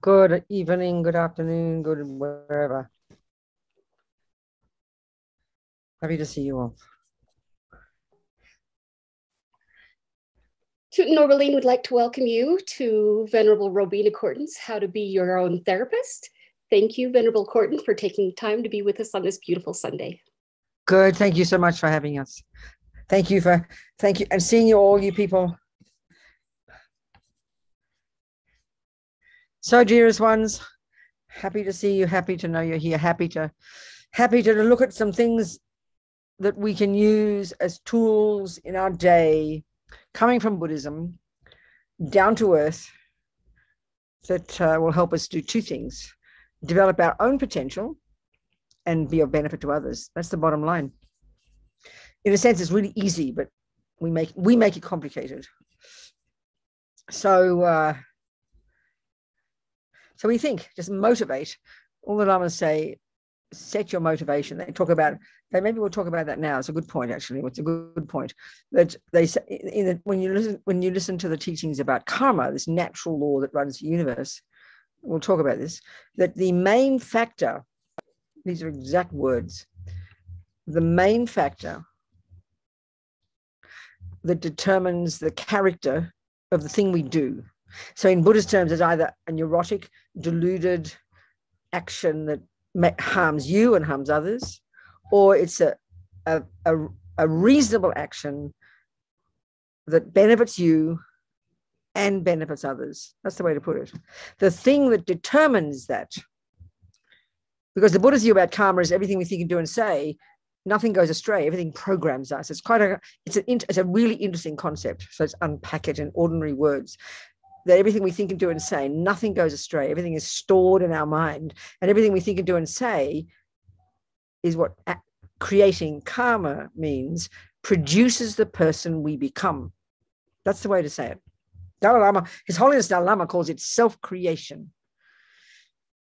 Good evening, good afternoon, good wherever. Happy to see you all. Toot and Orbeline would like to welcome you to Venerable Robina Courtin's How to Be Your Own Therapist. Thank you, Venerable Courtin, for taking time to be with us on this beautiful Sunday. Good. Thank you so much for having us. Thank you, and seeing you all, you people. So, dearest ones, happy to see you, happy to know you're here, happy to look at some things that we can use as tools in our day, coming from Buddhism, down to earth, that will help us do two things: develop our own potential and be of benefit to others. That's the bottom line. In a sense, it's really easy, but we make it complicated. So we think, just motivate. All the lamas say, set your motivation. Maybe we'll talk about that now. It's a good point, actually. It's a good point that they say when you listen to the teachings about karma, this natural law that runs the universe. We'll talk about this. That the main factor, these are exact words, the main factor that determines the character of the thing we do. So in Buddhist terms, it's either a neurotic, deluded action that harms you and harms others, or it's a reasonable action that benefits you and benefits others. That's the way to put it. The thing that determines that, because the Buddha's view about karma is everything we think and do and say, nothing goes astray. Everything programs us. It's a really interesting concept. So let's unpack it in ordinary words. That everything we think and do and say, nothing goes astray. Everything is stored in our mind, and everything we think and do and say is what creating karma means, produces the person we become. That's the way to say it. Dalai Lama, His Holiness Dalai Lama calls it self-creation.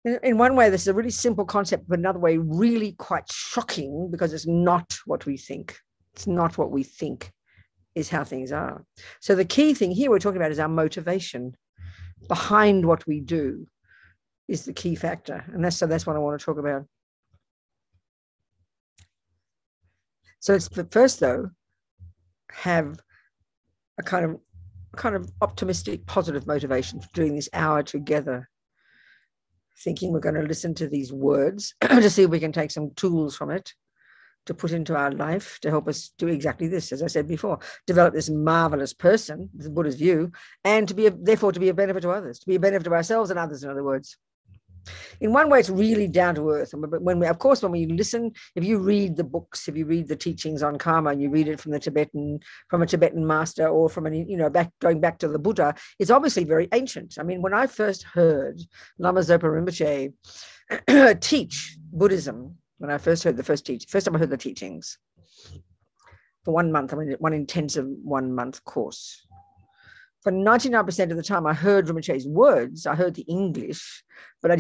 In one way, this is a really simple concept, but another way, really quite shocking, because it's not what we think. It's not what we think is how things are. So the key thing here we're talking about is our motivation behind what we do is the key factor. And that's what I want to talk about. So let's first, though, have a kind of optimistic, positive motivation for doing this hour together, thinking we're going to listen to these words to see if we can take some tools from it to put into our life to help us do exactly this, as I said before, develop this marvelous person, the Buddha's view, and therefore to be a benefit to others, to be a benefit to ourselves and others, in other words. In one way, it's really down to earth. But when we listen, if you read the books, if you read the teachings on karma, and you read it from a Tibetan master, or from going back to the Buddha, it's obviously very ancient. I mean, when I first heard Lama Zopa Rinpoche teach Buddhism, when I first heard first time I heard the teachings for 1 month, one intensive 1 month course. For 99% of the time I heard Rinpoche's words, I heard the English, but I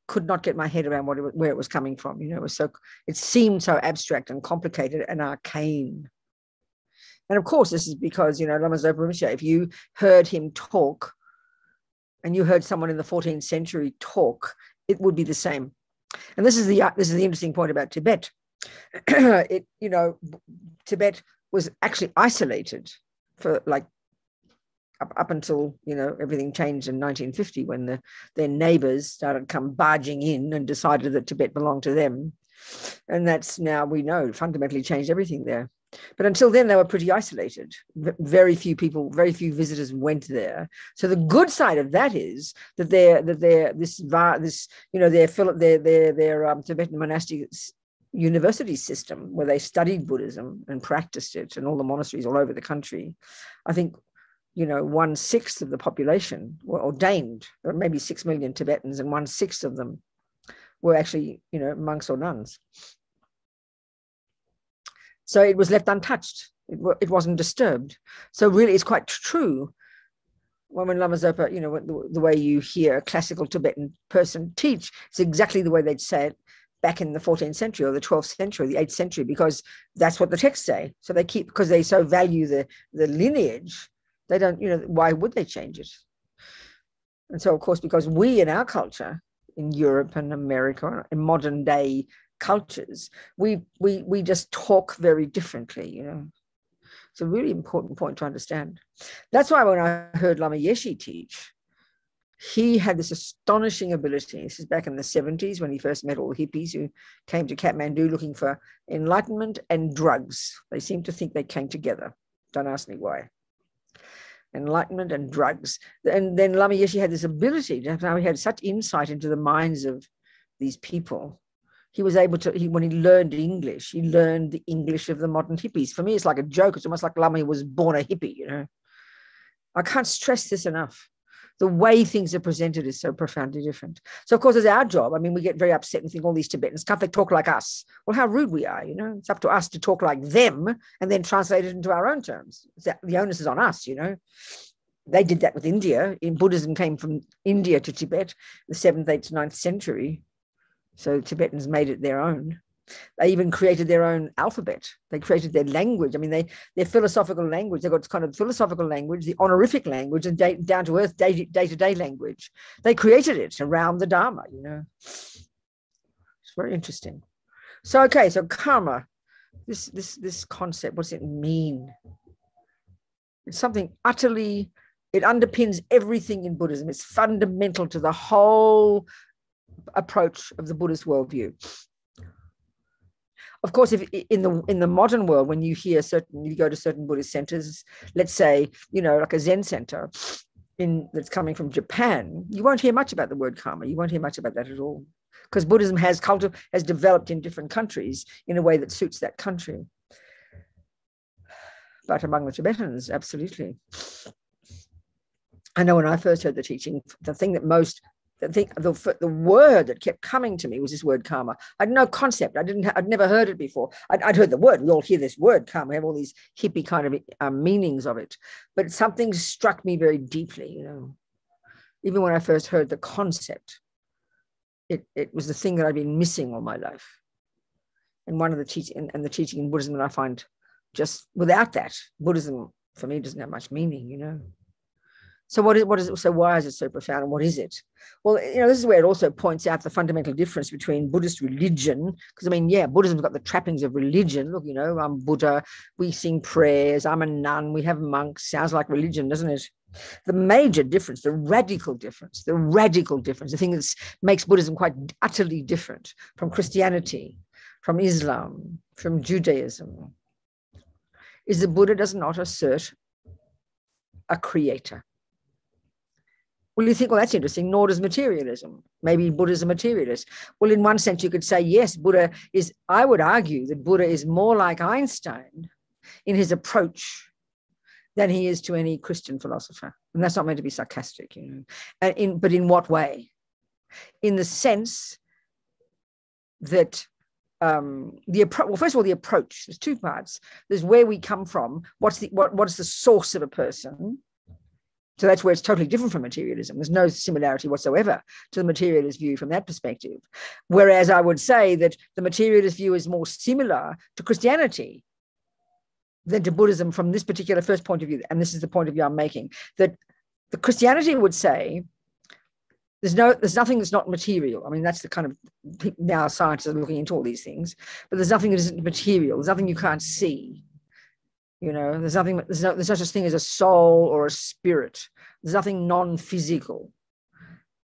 could not get my head around where it was coming from. It seemed so abstract and complicated and arcane. And of course, this is because, Lama Zopa Rinpoche, if you heard him talk and you heard someone in the 14th century talk, it would be the same. And this is the interesting point about Tibet. Tibet was actually isolated for up until everything changed in 1950, when their neighbors started barging in and decided that Tibet belonged to them, and that's now, we know, fundamentally changed everything there. But until then, they were pretty isolated. Very few visitors went there. So the good side of that is that their Tibetan monastic university system, where they studied Buddhism and practiced it, and all the monasteries all over the country, I think 1/6 of the population were ordained. There were maybe 6 million Tibetans, and 1/6 of them were actually monks or nuns. So it was left untouched. It wasn't disturbed. So really, it's quite true when Lama Zopa, the way you hear a classical Tibetan person teach, it's exactly the way they'd say it back in the 14th century or the 12th century, the 8th century, because that's what the texts say. So because they so value the lineage, they don't, why would they change it? And so, of course, because we in our culture, in Europe and America, in modern day cultures, we just talk very differently, you know. It's a really important point to understand. That's why when I heard Lama Yeshe teach, he had this astonishing ability. This is back in the 70s when he first met all the hippies who came to Kathmandu looking for enlightenment and drugs. They seemed to think they came together. Don't ask me why. Enlightenment and drugs. And then Lama Yeshe had this ability. Now he had such insight into the minds of these people. He was able to, when he learned English, he learned the English of the modern hippies. For me, it's like a joke. It's almost like Lama was born a hippie, you know. I can't stress this enough. The way things are presented is so profoundly different. So, of course, it's our job. I mean, we get very upset and think all these Tibetans, can't they talk like us? Well, how rude we are, you know. It's up to us to talk like them and then translate it into our own terms. The onus is on us, you know. They did that with India. Buddhism came from India to Tibet, the 7th, 8th, 9th century. So Tibetans made it their own. They even created their own alphabet. They created their language. I mean, their philosophical language, they've got kind of philosophical language, the honorific language, and down-to-earth, day-to-day language. They created it around the Dharma, you know. It's very interesting. So, okay, so karma, this concept, what does it mean? It's something utterly, it underpins everything in Buddhism. It's fundamental to the whole approach of the Buddhist worldview. Of course, if in the modern world, when you go to certain Buddhist centers, let's say, you know, like a Zen center that's coming from Japan, you won't hear much about the word karma. You won't hear much about that at all, because Buddhism has developed in different countries in a way that suits that country. But among the Tibetans, absolutely. I know when I first heard the teaching, the word that kept coming to me was this word karma. I had no concept. I'd never heard it before. I'd heard the word. We all hear this word karma. We have all these hippie kind of meanings of it. But something struck me very deeply, you know. Even when I first heard the concept, it was the thing that I'd been missing all my life. And one of the teaching in Buddhism that I find, just without that, Buddhism for me doesn't have much meaning, you know. So why is it so profound, and what is it? Well, you know, this is where it also points out the fundamental difference between Buddhist religion, because I mean, yeah, Buddhism's got the trappings of religion. Look, you know, I'm Buddha, we sing prayers, I'm a nun, we have monks. Sounds like religion, doesn't it? The major difference, the radical difference, the thing that makes Buddhism quite utterly different from Christianity, from Islam, from Judaism, is that Buddha does not assert a creator. Well, you think, well, that's interesting, nor does materialism. Maybe Buddha is a materialist. Well, in one sense, you could say, yes, I would argue that Buddha is more like Einstein in his approach than he is to any Christian philosopher. And that's not meant to be sarcastic, you know. But in what way? In the sense that first of all, the approach, there's two parts. There's where we come from. What's the source of a person? So that's where it's totally different from materialism. There's no similarity whatsoever to the materialist view from that perspective. Whereas I would say that the materialist view is more similar to Christianity than to Buddhism from this particular first point of view. And this is the point of view I'm making, that the Christianity would say there's nothing that's not material. I mean, that's the kind of, now scientists are looking into all these things, but there's nothing that isn't material. There's nothing you can't see. You know, there's no such thing as a soul or a spirit. There's nothing non-physical.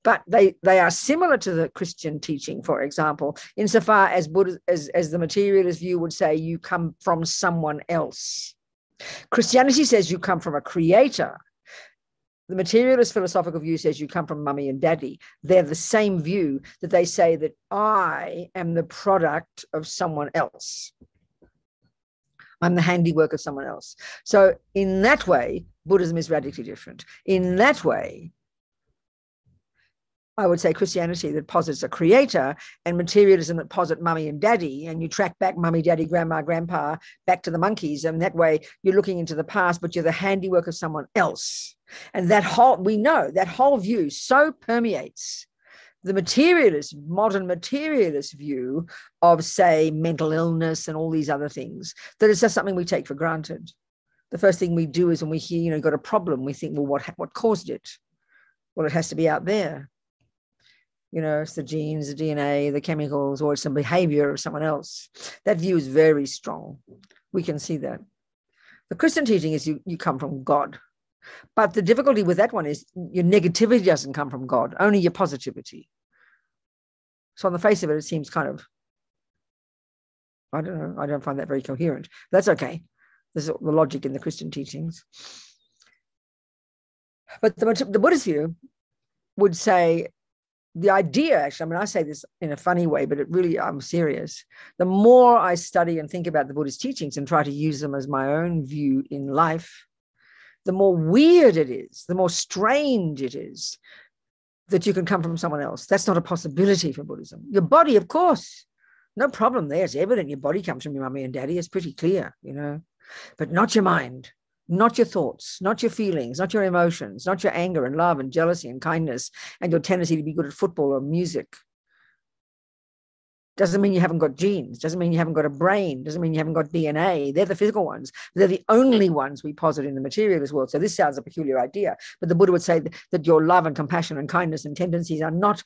But they are similar to the Christian teaching, for example, insofar as Buddha, as the materialist view would say, you come from someone else. Christianity says you come from a creator. The materialist philosophical view says you come from mummy and daddy. They're the same view that they say that I am the product of someone else. I'm the handiwork of someone else. So in that way, Buddhism is radically different. In that way, I would say Christianity that posits a creator, and materialism that posit mummy and daddy, and you track back mummy, daddy, grandma, grandpa, back to the monkeys, and that way you're looking into the past, but you're the handiwork of someone else. And we know that whole view so permeates the modern materialist view of, say, mental illness and all these other things, that it's just something we take for granted. The first thing we do is when we hear, you know, got a problem, we think, well, what caused it? Well, it has to be out there. You know, it's the genes, the DNA, the chemicals, or it's some behavior of someone else. That view is very strong. We can see that. The Christian teaching is you come from God. But the difficulty with that one is your negativity doesn't come from God, only your positivity. So on the face of it, it seems kind of, I don't know, I don't find that very coherent. That's okay. There's the logic in the Christian teachings. But the Buddhist view would say the idea, actually, I mean, I say this in a funny way, but it really, I'm serious. The more I study and think about the Buddhist teachings and try to use them as my own view in life, the more weird it is, the more strange it is that you can come from someone else. That's not a possibility for Buddhism. Your body, of course, no problem there. It's evident your body comes from your mummy and daddy. It's pretty clear, you know, but not your mind, not your thoughts, not your feelings, not your emotions, not your anger and love and jealousy and kindness and your tendency to be good at football or music. Doesn't mean you haven't got genes, doesn't mean you haven't got a brain, doesn't mean you haven't got DNA. They're the physical ones. They're the only ones we posit in the materialist world. So this sounds a peculiar idea, but the Buddha would say that your love and compassion and kindness and tendencies are not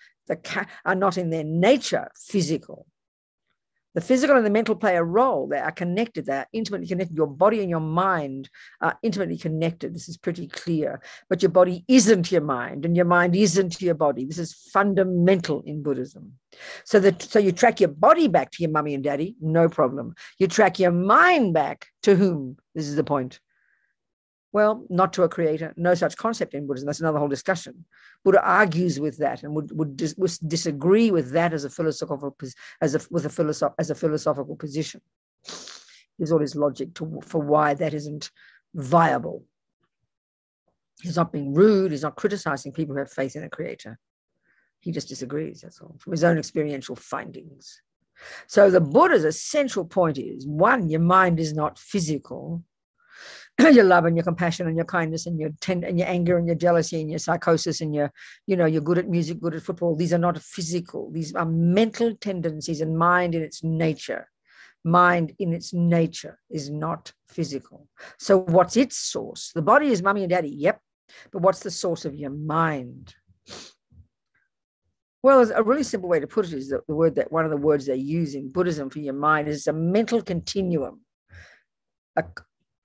in their nature physical. The physical and the mental play a role. They are connected. They are intimately connected. Your body and your mind are intimately connected. This is pretty clear. But your body isn't your mind, and your mind isn't your body. This is fundamental in Buddhism. So you track your body back to your mummy and daddy, no problem. You track your mind back to whom? This is the point. Well, not to a creator. No such concept in Buddhism. That's another whole discussion. Buddha argues with that and would disagree with that as a philosophical position. There's all his logic for why that isn't viable. He's not being rude. He's not criticizing people who have faith in a creator. He just disagrees, that's all, from his own experiential findings. So the Buddha's essential point is, one, your mind is not physical. Your love and your compassion and your kindness and your anger and your jealousy and your psychosis and you're good at music, good at football. These are not physical. These are mental tendencies, and mind in its nature. Mind in its nature is not physical. So what's its source? The body is mummy and daddy, yep. But what's the source of your mind? Well, a really simple way to put it is that one of the words they use in Buddhism for your mind is a mental continuum.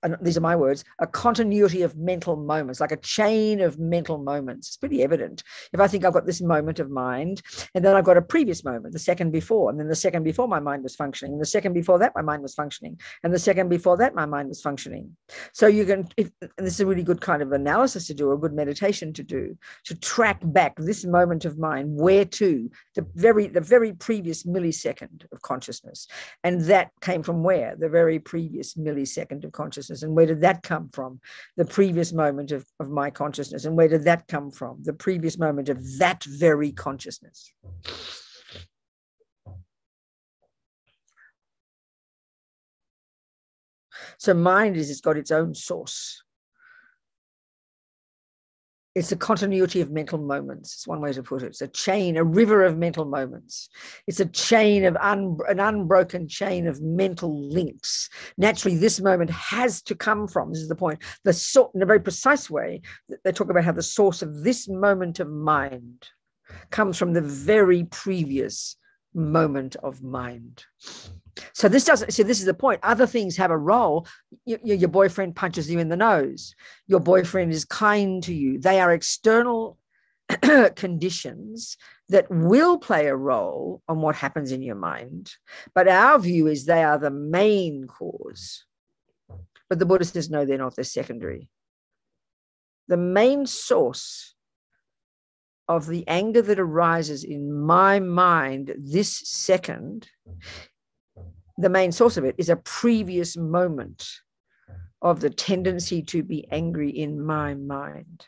And these are my words, a continuity of mental moments, like a chain of mental moments. It's pretty evident. If I think I've got this moment of mind, and then I've got a previous moment, the second before, and then the second before my mind was functioning, and the second before that my mind was functioning, and the second before that my mind was functioning. So you can, and this is a really good kind of analysis to do, or a good meditation to do, to track back this moment of mind, where to, the very previous millisecond of consciousness. And that came from where? The very previous millisecond of consciousness. And where did that come from? The previous moment of my consciousness. And where did that come from? The previous moment of that very consciousness. So mind it's got its own source. It's a continuity of mental moments. It's one way to put it. It's a chain, a river of mental moments. It's a chain of an unbroken chain of mental links. Naturally, this moment has to come from, this is the point, in a very precise way, they talk about how the source of this moment of mind comes from the very previous moment of mind. So this is the point. Other things have a role. Your boyfriend punches you in the nose. Your boyfriend is kind to you. They are external conditions that will play a role on what happens in your mind. But our view is they are the main cause. But the Buddha says, no, they're not. They're secondary. The main source of the anger that arises in my mind this second, the main source of it is a previous moment of the tendency to be angry in my mind.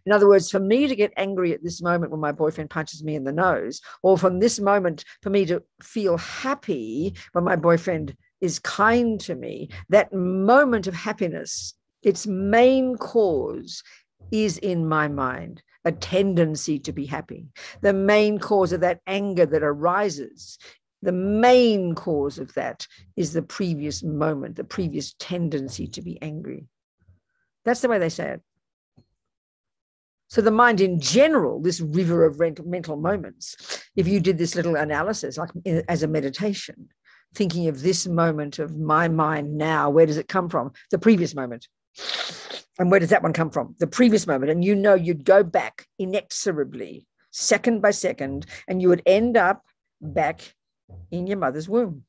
In other words, for me to get angry at this moment when my boyfriend punches me in the nose, or from this moment for me to feel happy when my boyfriend is kind to me, that moment of happiness, its main cause is in my mind, a tendency to be happy. The main cause of that anger that arises, the main cause of that is the previous moment, the previous tendency to be angry. That's the way they say it. So the mind in general, this river of mental moments, if you did this little analysis, like as a meditation, thinking of this moment of my mind now, where does it come from? The previous moment. And where does that one come from? The previous moment. And you'd go back inexorably, second by second, and you would end up back in your mother's womb.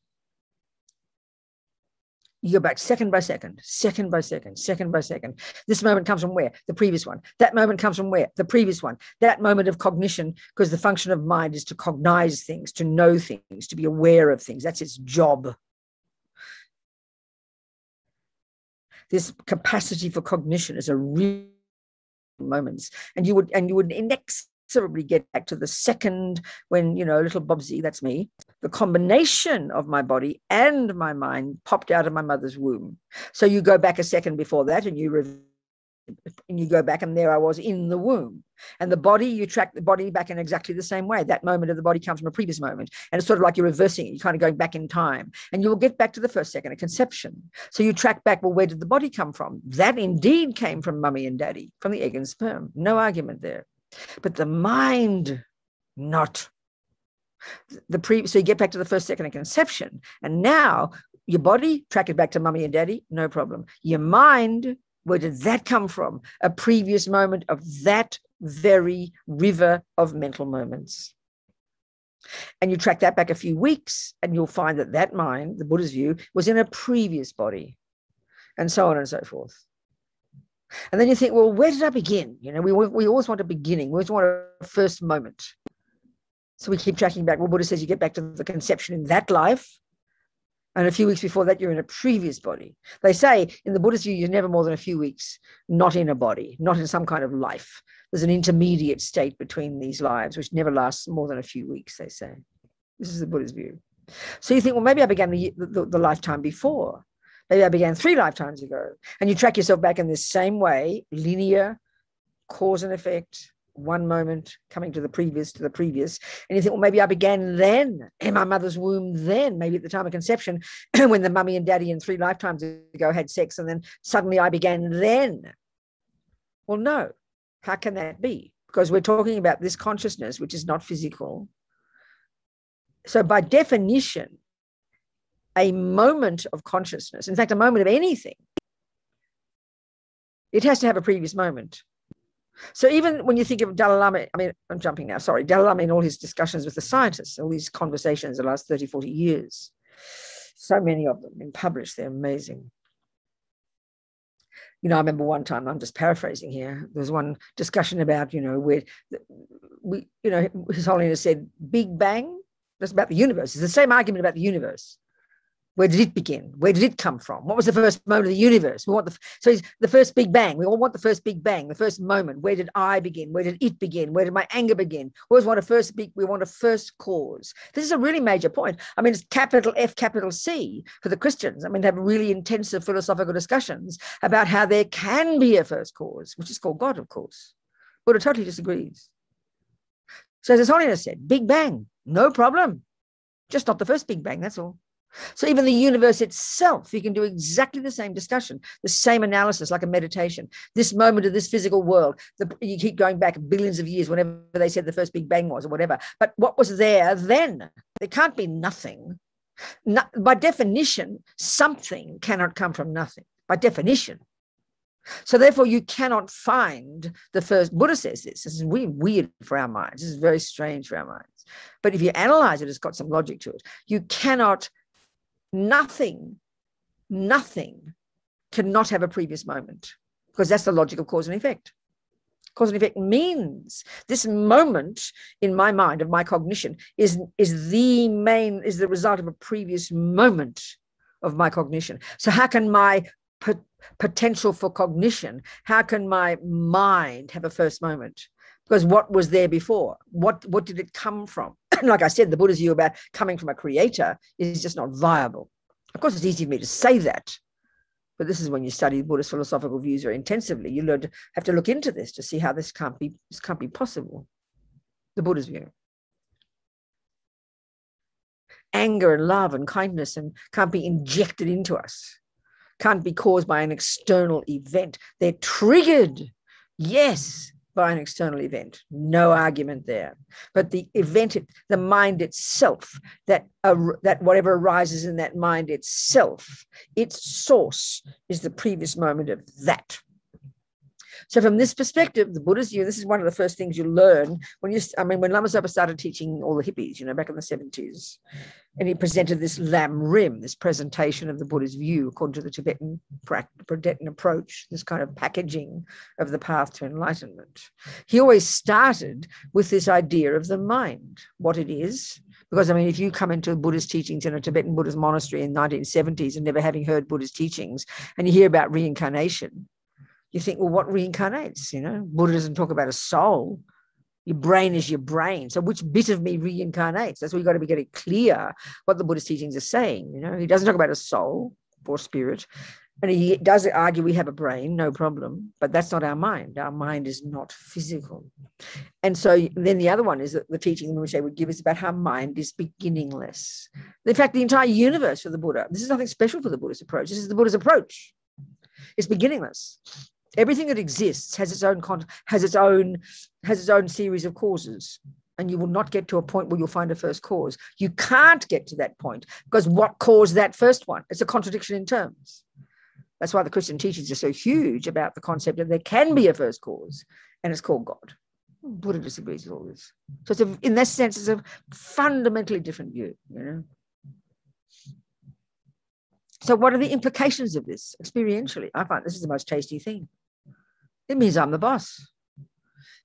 You go back second by second, second by second, second by second. This moment comes from where? The previous one. That moment comes from where? The previous one. That moment of cognition, because the function of mind is to cognize things, to know things, to be aware of things. That's its job. This capacity for cognition is a real moments. And you would inexorably get back to the second when, little Bobsy, that's me, the combination of my body and my mind popped out of my mother's womb. So you go back a second before that and you go back, and there I was in the womb. And the body, you track the body back in exactly the same way. That moment of the body comes from a previous moment. And it's sort of like you're reversing it. You're kind of going back in time. And you will get back to the first second of conception. So you track back, well, where did the body come from? That indeed came from mummy and daddy, from the egg and sperm. No argument there. But the mind, not. So you get back to the first second of conception. And now your body, track it back to mummy and daddy, no problem. Your mind, where did that come from? A previous moment of that very river of mental moments. And you track that back a few weeks, and you'll find that mind, the Buddha's view, was in a previous body, and so on and so forth. And then you think, well, where did I begin? We always want a beginning. We always want a first moment. So we keep tracking back. Well, Buddha says you get back to the conception in that life, and a few weeks before that, you're in a previous body. They say in the Buddhist view, you're never more than a few weeks not in a body, not in some kind of life. There's an intermediate state between these lives, which never lasts more than a few weeks, they say. This is the Buddhist view. So you think, well, maybe I began the lifetime before. Maybe I began 3 lifetimes ago. And you track yourself back in this same way, linear, cause and effect, one moment coming to the previous, and you think, well, maybe I began then in my mother's womb then, maybe at the time of conception, when the mummy and daddy in 3 lifetimes ago had sex, and then suddenly I began then. Well, no. How can that be? Because we're talking about this consciousness, which is not physical. So by definition, a moment of consciousness, in fact, a moment of anything, it has to have a previous moment. So even when you think of Dalai Lama, I'm jumping now, sorry, Dalai Lama in all his discussions with the scientists, all these conversations the last 30, 40 years, so many of them been published, they're amazing. I remember one time, I'm just paraphrasing here, there was one discussion about, where His Holiness said, Big Bang, that's about the universe. It's the same argument about the universe. Where did it begin? Where did it come from? What was the first moment of the universe? We want the first Big Bang. We all want the first Big Bang, the first moment. Where did I begin? Where did it begin? Where did my anger begin? We always want we want a first cause. This is a really major point. It's capital F, capital C for the Christians. To have really intensive philosophical discussions about how there can be a first cause, which is called God, of course. Buddha totally disagrees. So as His Holiness said, Big Bang, no problem. Just not the first Big Bang, that's all. So even the universe itself, you can do exactly the same discussion, the same analysis, like a meditation. This moment of this physical world, you keep going back billions of years, whenever they said the first Big Bang was or whatever. But what was there then? There can't be nothing. By definition, something cannot come from nothing, by definition. So therefore, you cannot find the first. Buddha says this. This is really weird for our minds. This is very strange for our minds. But if you analyze it, it's got some logic to it. You cannot. Nothing cannot have a previous moment, because that's the logic of cause and effect. Cause and effect means this moment in my mind of my cognition is the result of a previous moment of my cognition. So how can my potential for cognition, how can my mind have a first moment? Because what was there before? What did it come from? Like I said, the Buddha's view about coming from a creator is just not viable. Of course, it's easy for me to say that, but this is when you study Buddhist philosophical views very intensively. You have to look into this to see how this can't be possible. The Buddha's view. Anger and love and kindness can't be injected into us. Can't be caused by an external event. They're triggered. Yes, by an external event. No argument there. But the event, the mind itself, that whatever arises in that mind itself, its source is the previous moment of that. So from this perspective, the Buddha's view, this is one of the first things you learn when Lama Zopa started teaching all the hippies, back in the 70s, and he presented this lam rim, this presentation of the Buddha's view according to the Tibetan approach, this kind of packaging of the path to enlightenment. He always started with this idea of the mind, what it is. Because, if you come into Buddhist teachings in a Tibetan Buddhist monastery in the 1970s and never having heard Buddhist teachings, and you hear about reincarnation, you think, well, what reincarnates? Buddha doesn't talk about a soul. Your brain is your brain. So which bit of me reincarnates? That's why you've got to be getting clear what the Buddhist teachings are saying. He doesn't talk about a soul or spirit. And he does argue we have a brain, no problem, but that's not our mind. Our mind is not physical. And so then the other one is that the teaching which they would give is about how mind is beginningless. In fact, the entire universe for the Buddha, this is nothing special for the Buddhist approach. This is the Buddha's approach. It's beginningless. Everything that exists has its own series of causes, and you will not get to a point where you'll find a first cause. You can't get to that point because what caused that first one? It's a contradiction in terms. That's why the Christian teachings are so huge about the concept that there can be a first cause, and it's called God. Buddha disagrees with all this. So in that sense, it's a fundamentally different view. So what are the implications of this experientially? I find this is the most tasty thing. It means I'm the boss.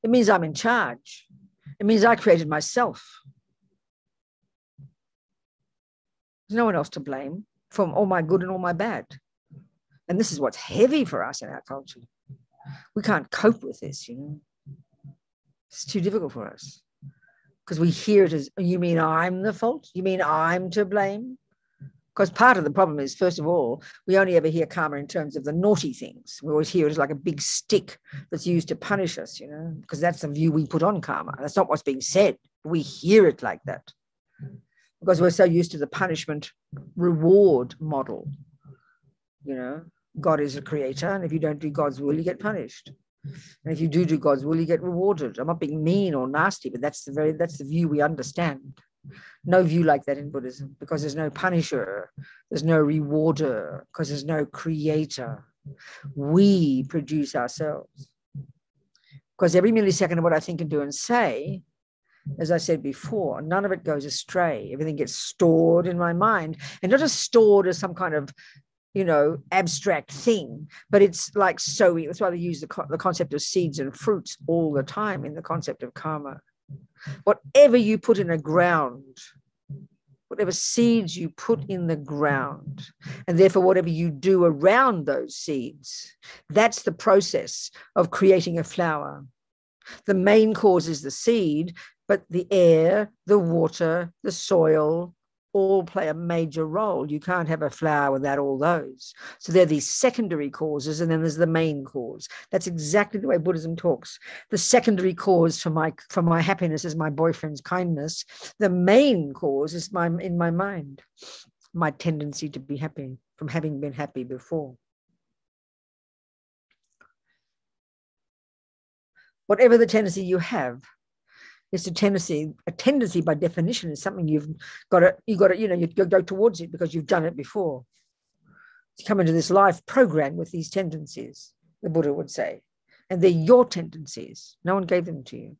It means I'm in charge. It means I created myself. There's no one else to blame for all my good and all my bad. And this is what's heavy for us in our culture. We can't cope with this, It's too difficult for us because we hear it as, you mean I'm the fault? You mean I'm to blame? Because part of the problem is, first of all, we only ever hear karma in terms of the naughty things. We always hear it as like a big stick that's used to punish us, because that's the view we put on karma. That's not what's being said. We hear it like that because we're so used to the punishment reward model. God is a creator, and if you don't do God's will, you get punished. And if you do God's will, you get rewarded. I'm not being mean or nasty, but that's the view we understand. No view like that in Buddhism, because there's no punisher, there's no rewarder, because there's no creator. We produce ourselves. Because every millisecond of what I think and do and say, as I said before, none of it goes astray. Everything gets stored in my mind, and not just stored as some kind of abstract thing, but it's like sowing. That's why they use the concept of seeds and fruits all the time in the concept of karma. Whatever you put in the ground, whatever seeds you put in the ground, and therefore whatever you do around those seeds, that's the process of creating a flower. The main cause is the seed, but the air, the water, the soil, all play a major role. You can't have a flower without all those. So there are these secondary causes, and then there's the main cause. That's exactly the way Buddhism talks. The secondary cause for my happiness is my boyfriend's kindness. The main cause is in my mind, my tendency to be happy from having been happy before. Whatever the tendency you have, it's a tendency by definition is something you go towards it because you've done it before. You come into this life programmed with these tendencies, the Buddha would say, and they're your tendencies. No one gave them to you.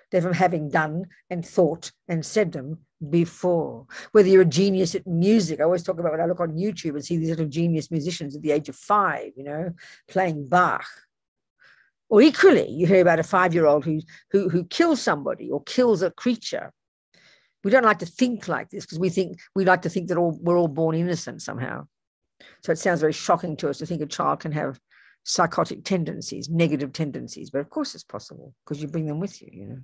They're from having done and thought and said them before. Whether you're a genius at music, I always talk about when I look on YouTube and see these little genius musicians at the age of 5, playing Bach. Or equally, you hear about a 5-year-old who kills somebody or kills a creature. We don't like to think like this because we like to think that we're all born innocent somehow. So it sounds very shocking to us to think a child can have psychotic tendencies, negative tendencies. But of course it's possible because you bring them with you,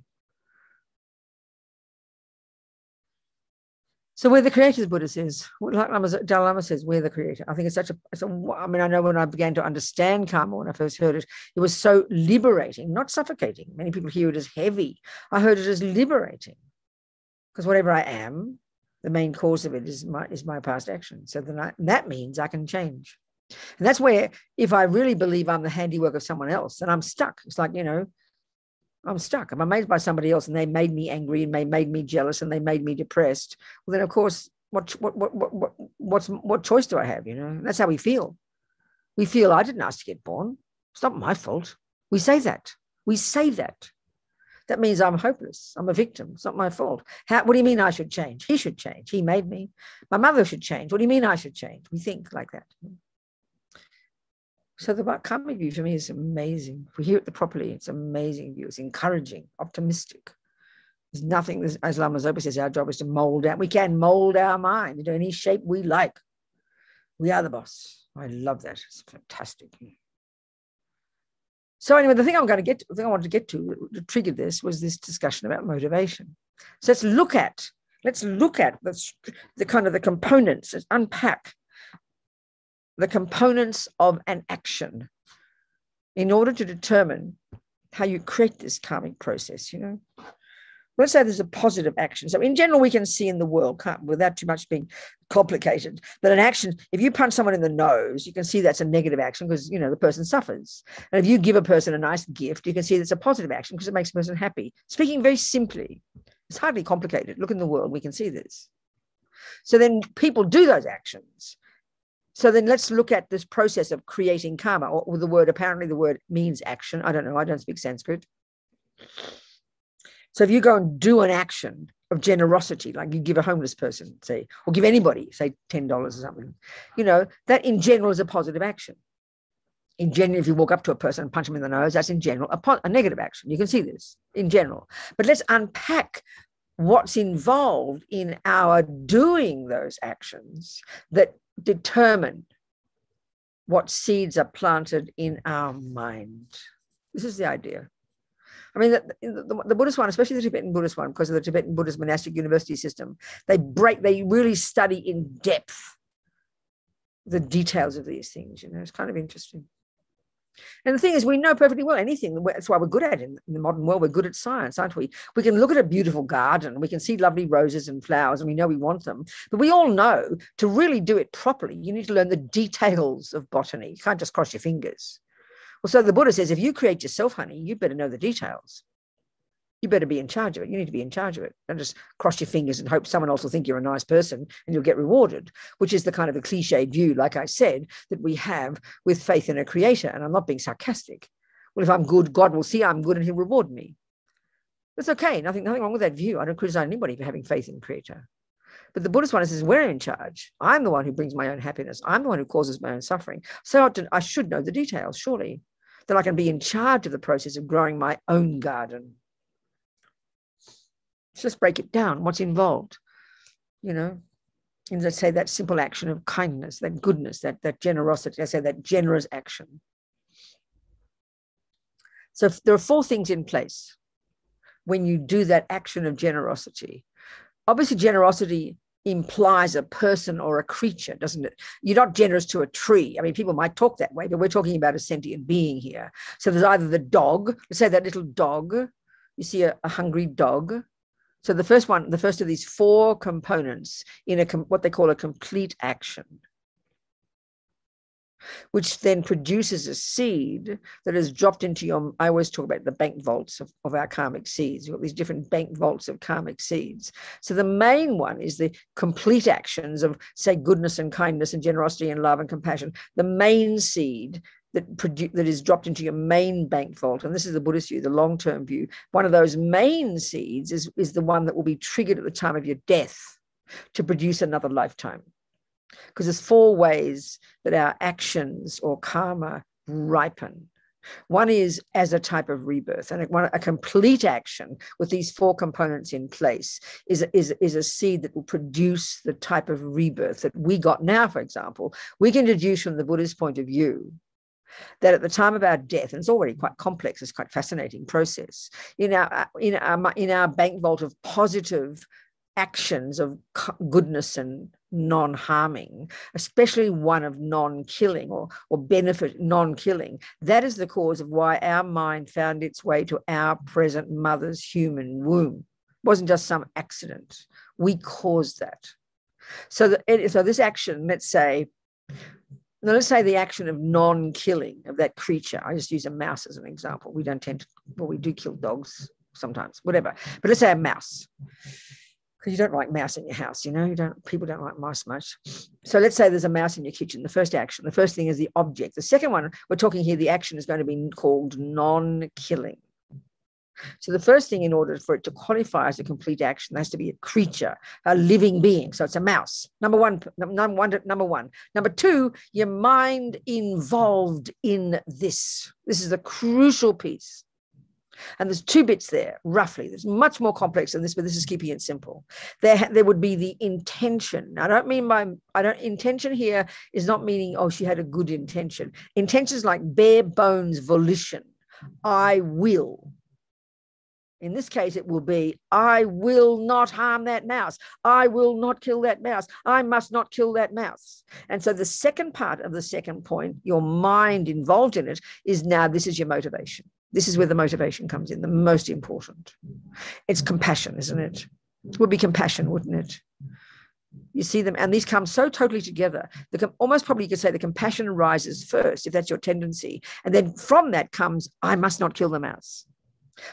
So we're the creators, Buddha says. Like Dalai Lama says, we're the creator. I think I know when I began to understand karma, when I first heard it, it was so liberating, not suffocating. Many people hear it as heavy. I heard it as liberating because whatever I am, the main cause of it is my past action. So then that means I can change. And that's where, if I really believe I'm the handiwork of someone else, then I'm stuck. It's like, I'm stuck. I'm amazed by somebody else and they made me angry and they made me jealous and they made me depressed. Well, then, of course, what choice do I have? That's how we feel. We feel I didn't ask to get born. It's not my fault. We say that. We say that. That means I'm hopeless. I'm a victim. It's not my fault. What do you mean I should change? He should change. He made me. My mother should change. What do you mean I should change? We think like that. So the karmic view for me is amazing. If we hear it properly, it's an amazing view. It's encouraging, optimistic. There's nothing, as Lama Zopa says, our job is to mold out. We can mold our mind into any shape we like. We are the boss. I love that. It's fantastic. So anyway, the thing I wanted to get to triggered this was this discussion about motivation. So let's look at the kind of the components, let's unpack the components of an action in order to determine how you create this karmic process, Let's say there's a positive action. So in general, we can see in the world, without too much being complicated, that an action, if you punch someone in the nose, you can see that's a negative action because, the person suffers. And if you give a person a nice gift, you can see that's a positive action because it makes a person happy. Speaking very simply, it's hardly complicated. Look in the world, we can see this. So then people do those actions. So then let's look at this process of creating karma, or the word, apparently the word means action. I don't know. I don't speak Sanskrit. So if you go and do an action of generosity, like you give a homeless person, say, or give anybody, say $10 or something, that in general is a positive action. In general, if you walk up to a person and punch them in the nose, that's in general a negative action. You can see this in general. But let's unpack what's involved in our doing those actions that determine what seeds are planted in our mind. This is the idea. I mean, the Buddhist one, especially the Tibetan Buddhist one, because of the Tibetan Buddhist monastic university system, they really study in depth the details of these things. It's kind of interesting. And the thing is, we know perfectly well anything. That's why we're good at it. In the modern world, we're good at science, aren't we? We can look at a beautiful garden. We can see lovely roses and flowers, and we know we want them. But we all know to really do it properly, you need to learn the details of botany. You can't just cross your fingers. Well, so the Buddha says, if you create yourself, honey, you better know the details. You better be in charge of it. You need to be in charge of it. Don't just cross your fingers and hope someone else will think you're a nice person and you'll get rewarded, which is the kind of a cliche view, like I said, that we have with faith in a creator. And I'm not being sarcastic. Well, if I'm good, God will see I'm good and he'll reward me. That's okay. Nothing wrong with that view. I don't criticize anybody for having faith in a creator. But the Buddhist one says, we're in charge. I'm the one who brings my own happiness. I'm the one who causes my own suffering. So I should know the details, surely, that I can be in charge of the process of growing my own garden. Let's just break it down. What's involved? And let's say that simple action of kindness, that goodness, that generosity, let's say that generous action. So there are 4 things in place when you do that action of generosity. Obviously, generosity implies a person or a creature, doesn't it? You're not generous to a tree. I mean, people might talk that way, but we're talking about a sentient being here. So there's either the dog, let's say that little dog, you see a hungry dog. So the first of these 4 components in what they call a complete action, which then produces a seed that is dropped into I always talk about the bank vaults of our karmic seeds. We've got these different bank vaults of karmic seeds. So the main one is the complete actions of, say, goodness and kindness and generosity and love and compassion. The main seed that is dropped into your main bank vault, and this is the Buddhist view, the long-term view. One of those main seeds is the one that will be triggered at the time of your death to produce another lifetime. Because there's 4 ways that our actions or karma ripen. One is as a type of rebirth, and a complete action with these 4 components in place is a seed that will produce the type of rebirth that we got now. For example, we can deduce from the Buddhist point of view that at the time of our death, and it's already quite complex, it's quite fascinating process, in our bank vault of positive actions of goodness and non-harming, especially one of non-killing or benefit non-killing, that is the cause of why our mind found its way to our present mother's human womb. It wasn't just some accident. We caused that. So this action, let's say, Now, let's say the action of non-killing of that creature. I just use a mouse as an example. We don't tend to, well, we do kill dogs sometimes, whatever. But let's say a mouse, because you don't like mouse in your house, you know, people don't like mice much. So let's say there's a mouse in your kitchen. The first action, the first thing is the object. The second one, we're talking here, the action is going to be called non-killing. So the first thing, in order for it to qualify as a complete action, there has to be a creature, a living being. So it's a mouse. Number one. Number two, your mind involved in this. This is a crucial piece. And there's two bits there, roughly. There's much more complex than this, but this is keeping it simple. There would be the intention. Now, intention here is not meaning, oh, she had a good intention. Intention is like bare bones volition. I will. In this case, it will be, I will not harm that mouse. I will not kill that mouse. I must not kill that mouse. And so the second part of the second point, your mind involved in it, is now this is your motivation. This is where the motivation comes in, the most important. It's compassion, isn't it? It would be compassion, wouldn't it? You see them, and these come so totally together. Almost probably you could say the compassion arises first, if that's your tendency. And then from that comes, I must not kill the mouse.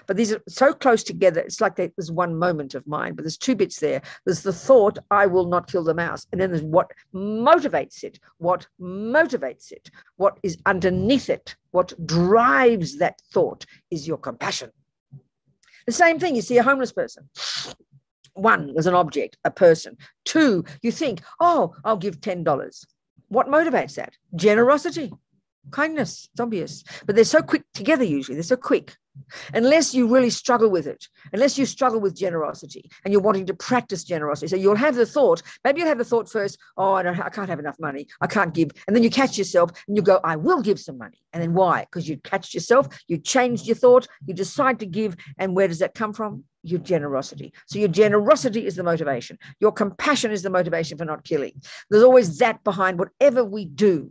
But these are so close together, it's like there's one moment of mind, but there's two bits there. There's the thought, I will not kill the mouse. And then there's what motivates it, what is underneath it, what drives that thought is your compassion. The same thing, you see a homeless person. One, there's an object, a person. Two, you think, oh, I'll give $10. What motivates that? Generosity, kindness, it's obvious. But they're so quick together usually, they're so quick. Unless you really struggle with it, unless you struggle with generosity and you're wanting to practice generosity. So you'll have the thought, maybe you'll have the thought first, oh, I can't have enough money. I can't give. And then you catch yourself and you go, I will give some money. And then why? Because you catched yourself, you changed your thought, you decide to give. And where does that come from? Your generosity. So your generosity is the motivation. Your compassion is the motivation for not killing. There's always that behind whatever we do.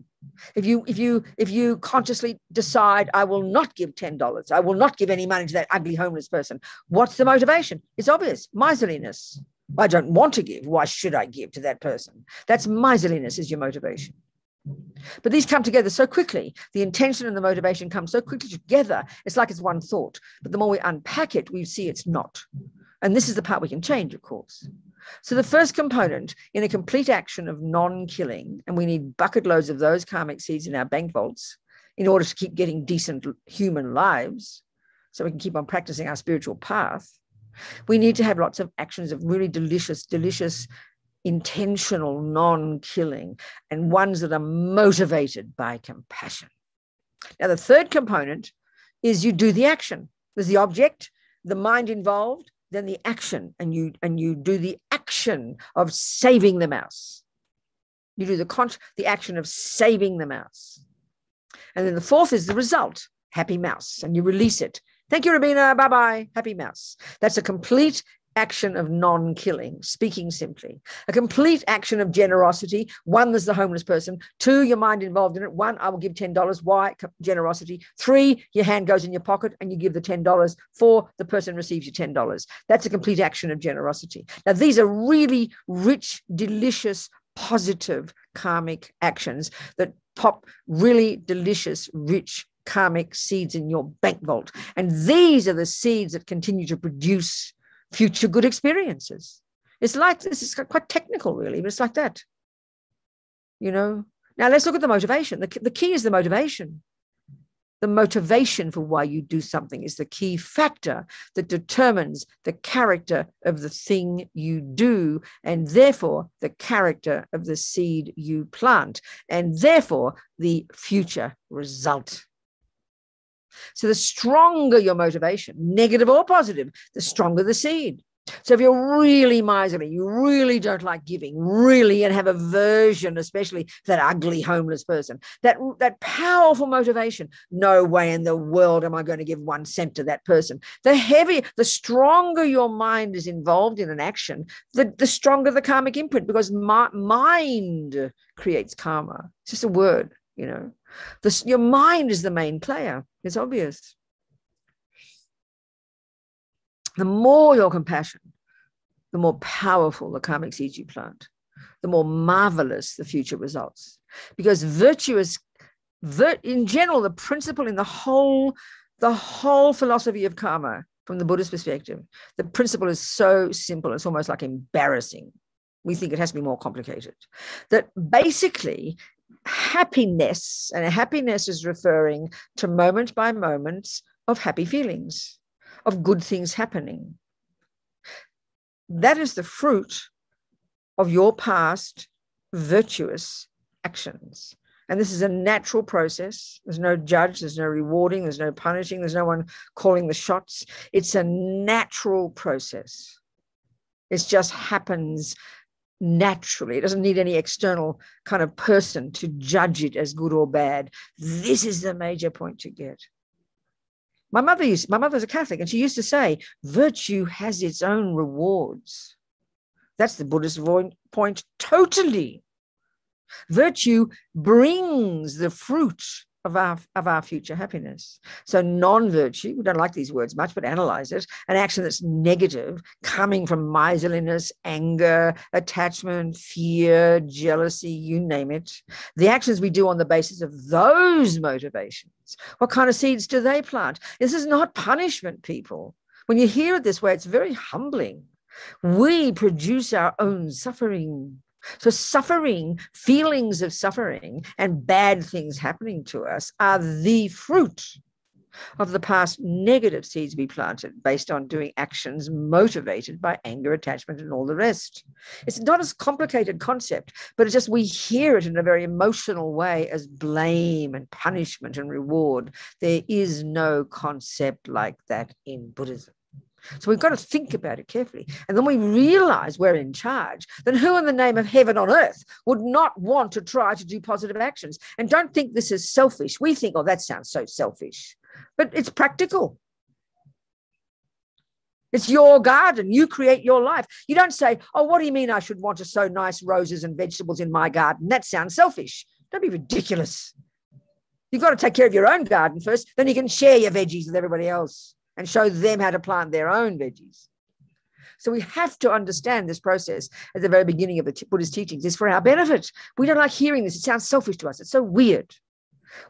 If you consciously decide, I will not give $10, I will not give any money to that ugly homeless person, what's the motivation? It's obvious, miserliness. I don't want to give. Why should I give to that person? That's miserliness is your motivation. But these come together so quickly. The intention and the motivation come so quickly together. It's like it's one thought. But the more we unpack it, we see it's not. And this is the part we can change, of course. So the first component in a complete action of non-killing, and we need bucket loads of those karmic seeds in our bank vaults in order to keep getting decent human lives so we can keep on practicing our spiritual path, we need to have lots of actions of really delicious, intentional non-killing, and ones that are motivated by compassion. Now, the third component is you do the action. There's the object, the mind involved, then the action, and you do the action of saving the mouse. You do the action of saving the mouse. And then the fourth is the result, happy mouse, and you release it. Thank you, Robina, bye-bye, happy mouse. That's a complete action of non-killing, speaking simply. A complete action of generosity. One, there's the homeless person. Two, your mind involved in it. One, I will give $10. Why? Generosity. Three, your hand goes in your pocket and you give the $10. Four, the person receives your $10. That's a complete action of generosity. Now, these are really rich, delicious, positive karmic actions that pop really delicious, rich karmic seeds in your bank vault. And these are the seeds that continue to produce future good experiences. It's like, this is quite technical really, but it's like that, you know. Now let's look at the motivation. The key is the motivation. The motivation for why you do something is the key factor that determines the character of the thing you do, and therefore the character of the seed you plant, and therefore the future result. So the stronger your motivation, negative or positive, the stronger the seed. So if you're really miserly, you really don't like giving, really, and have aversion, especially for that ugly homeless person, that powerful motivation, no way in the world am I going to give 1 cent to that person. The stronger your mind is involved in an action, the stronger the karmic imprint, because mind creates karma. It's just a word, you know. Your mind is the main player. It's obvious. The more your compassion, the more powerful the karmic seeds you plant. the more marvelous the future results. Because in general, the principle in the whole philosophy of karma, from the Buddhist perspective, the principle is so simple, it's almost like embarrassing. We think it has to be more complicated. That basically happiness, and happiness is referring to moment by moment of happy feelings, of good things happening. That is the fruit of your past virtuous actions. And this is a natural process. There's no judge, there's no rewarding, there's no punishing, there's no one calling the shots. It's a natural process. It just happens naturally. It doesn't need any external kind of person to judge it as good or bad. This is the major point to get. My mother's a Catholic, and she used to say, virtue has its own rewards. That's the Buddhist point totally. Virtue brings the fruit of our future happiness. So non-virtue, we don't like these words much, but analyze it, an action that's negative, coming from miserliness, anger, attachment, fear, jealousy, you name it. The actions we do on the basis of those motivations, what kind of seeds do they plant? This is not punishment, people. When you hear it this way, it's very humbling. We produce our own suffering. So suffering, feelings of suffering and bad things happening to us are the fruit of the past negative seeds we planted based on doing actions motivated by anger, attachment, and all the rest. It's not as complicated concept, but it's just we hear it in a very emotional way as blame and punishment and reward. There is no concept like that in Buddhism. So we've got to think about it carefully. And then we realize we're in charge. Then who in the name of heaven on earth would not want to try to do positive actions? And don't think this is selfish. We think, oh, that sounds so selfish. But it's practical. It's your garden. You create your life. You don't say, oh, what do you mean I should want to sow nice roses and vegetables in my garden? That sounds selfish. Don't be ridiculous. You've got to take care of your own garden first. Then you can share your veggies with everybody else and show them how to plant their own veggies. So we have to understand this process at the very beginning of the Buddhist teachings. It's for our benefit. We don't like hearing this. It sounds selfish to us. It's so weird.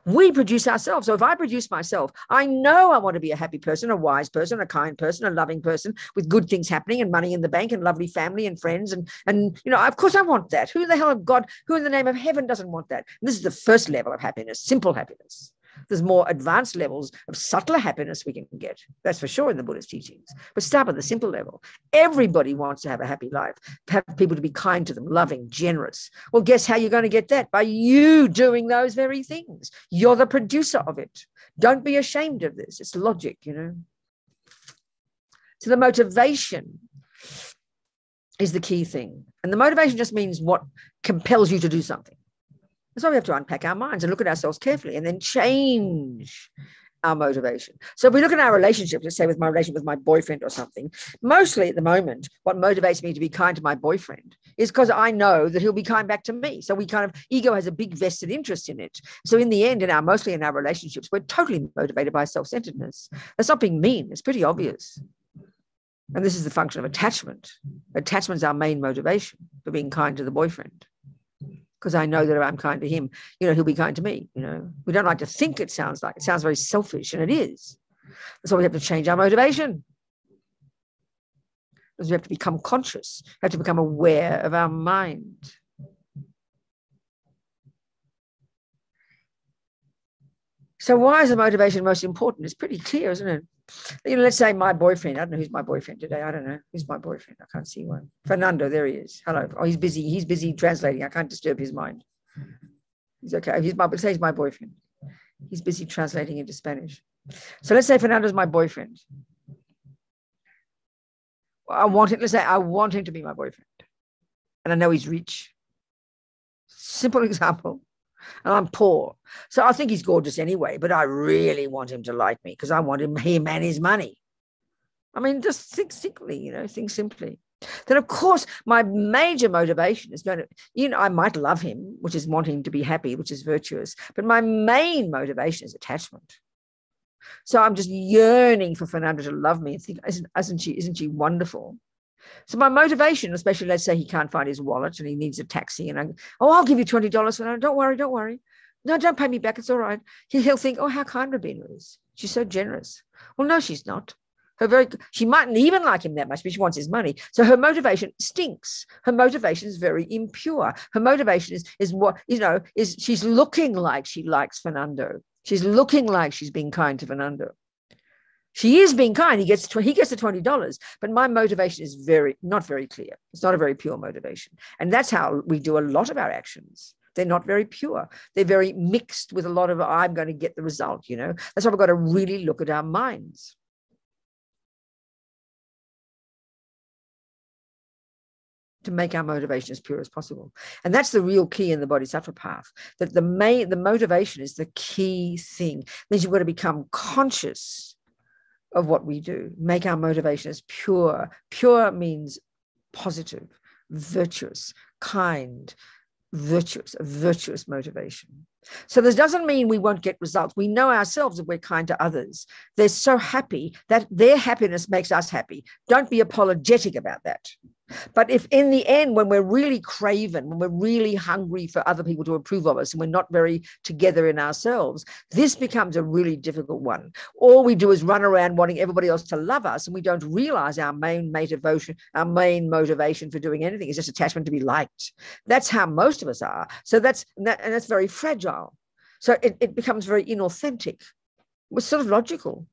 We produce ourselves. So if I produce myself, I know I want to be a happy person, a wise person, a kind person, a loving person with good things happening and money in the bank and lovely family and friends. And you know, of course I want that. Who the hell of God, who in the name of heaven doesn't want that? And this is the first level of happiness, simple happiness. There's more advanced levels of subtler happiness we can get. That's for sure in the Buddhist teachings. But start with the simple level. Everybody wants to have a happy life, have people to be kind to them, loving, generous. Well, guess how you're going to get that? By you doing those very things. You're the producer of it. Don't be ashamed of this. It's logic, you know. So the motivation is the key thing. And the motivation just means what compels you to do something. That's why we have to unpack our minds and look at ourselves carefully and then change our motivation. So if we look at our relationship, let's say with my relationship with my boyfriend or something, mostly at the moment, what motivates me to be kind to my boyfriend is because I know that he'll be kind back to me. So we kind of, ego has a big vested interest in it. So in the end, mostly in our relationships, we're totally motivated by self-centeredness. That's not being mean. It's pretty obvious. And this is the function of attachment. Attachment's our main motivation for being kind to the boyfriend. Because I know that if I'm kind to him, you know, he'll be kind to me. You know, we don't like to think it sounds very selfish, and it is. That's why we have to change our motivation. Because we have to become conscious, we have to become aware of our mind. So why is the motivation most important? It's pretty clear, isn't it? You know, let's say my boyfriend, I don't know who's my boyfriend today. I don't know. Who's my boyfriend? I can't see one. Fernando, there he is. Hello. Oh, he's busy. He's busy translating. I can't disturb his mind. He's okay. Say he's my boyfriend. He's busy translating into Spanish. So let's say Fernando's my boyfriend. Let's say I want him to be my boyfriend. And I know he's rich. Simple example. And I'm poor. So I think he's gorgeous anyway, but I really want him to like me because I want him and his money. I mean, just think simply, you know, think simply. Then, of course, my major motivation is going to, you know, I might love him, which is wanting him to be happy, which is virtuous. But my main motivation is attachment. So I'm just yearning for Fernando to love me and think, isn't she wonderful? So my motivation, especially let's say he can't find his wallet and he needs a taxi, and I go, oh, I'll give you $20 for that. Don't worry, don't worry. No, don't pay me back. It's all right. He'll think, oh, how kind Robina is. She's so generous. Well, no, she's not. She mightn't even like him that much, but she wants his money. So her motivation stinks. Her motivation is very impure. Her motivation is what, is she's looking like she likes Fernando. She's looking like she's being kind to Fernando. She is being kind. He gets the $20, but my motivation is not very clear. It's not a very pure motivation. And that's how we do a lot of our actions. They're not very pure. They're very mixed with a lot of, I'm going to get the result, That's why we've got to really look at our minds. To make our motivation as pure as possible. And that's the real key in the Bodhisattva path, that the motivation is the key thing. It means you've got to become conscious of what we do, make our motivation as pure. Pure means positive, virtuous, kind, virtuous motivation. So this doesn't mean we won't get results. We know ourselves if we're kind to others. They're so happy that their happiness makes us happy. Don't be apologetic about that. But if in the end, when we're really craven, when we're really hungry for other people to approve of us and we're not very together in ourselves, this becomes a really difficult one. All we do is run around wanting everybody else to love us, and we don't realize our main motivation for doing anything is just attachment to be liked. That's how most of us are. So that's very fragile. So it becomes very inauthentic. It's sort of logical.